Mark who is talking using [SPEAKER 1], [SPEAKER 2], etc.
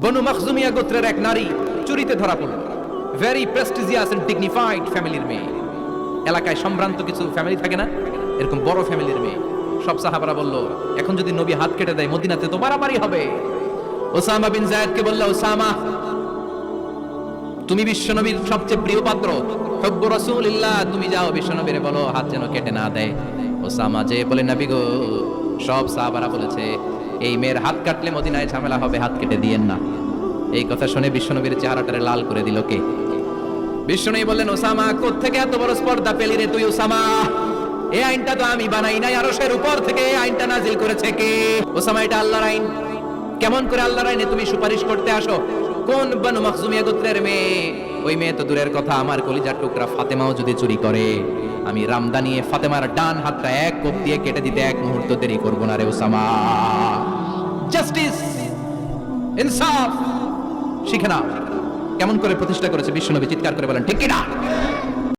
[SPEAKER 1] বনু মখজুমিয়া গোত্রের এক নারী চুরিতে ধরা পড়ল। ভেরি প্রেস্টিজিয়াস এন্ড ডিগনিফাইড ফ্যামিলির মেয়ে। এলাকায় সম্ভ্রান্ত কিছু ফ্যামিলি থাকে না, এরকম বড় ফ্যামিলির মেয়ে। সব সাহাবারা বলল, এখন যদি নবী হাত কেটে দেয় মদিনাতে তো মারামারি হবে। ওসামা বিন যায়েদকে বলল, ওসামা তুমি বিশ্বনবীর সবচেয়ে প্রিয় পাত্র, হুব্বু রাসূলিল্লাহ, তুমি যাও বিশ্বনবীরে বলো হাত যেন কেটে না দেয়। ওসামা যে বলে, নবী গো, সব সাহাবারা বলেছে এই মেয়ের হাত কাটলে মদিনায় ঝামেলা হবে, হাত কেটে দিয়েন না। এই কথা শুনে বিশ্বনবীর চেহারাটারে লাল করে দিল কে? বিশ্বনবী বললেন, ওসামা কোত্থেকে এত বড় স্পর্ধা পেলি রে তুই ওসামা? এই আইনটা তো আমি বানাই নাই, আরশের উপর থেকে এই আইনটা নাজিল করেছে কে? ওসামা এটা আল্লাহর আইন। কেমন করে আল্লাহর আইনে তুমি সুপারিশ করতে আসো? কোন বনু মখজুমিয়া গোত্রের মেয়ে? ওই মেয়ে তো দূরের কথা, আমার কলিজার টুকরা ফাতেমাও যদি চুরি করে, আমি রামদা নিয়ে ফাতেমার ডান হাতটা এক কোপ দিয়ে কেটে দিতে এক মুহূর্ত দেরি করব না রে ওসামা। জাস্টিস, ইনসাফ শিখে নাও। কেমন করে প্রতিষ্ঠা করেছে বিশ্বনবী, চিৎকার করে বলেন ঠিক কি না?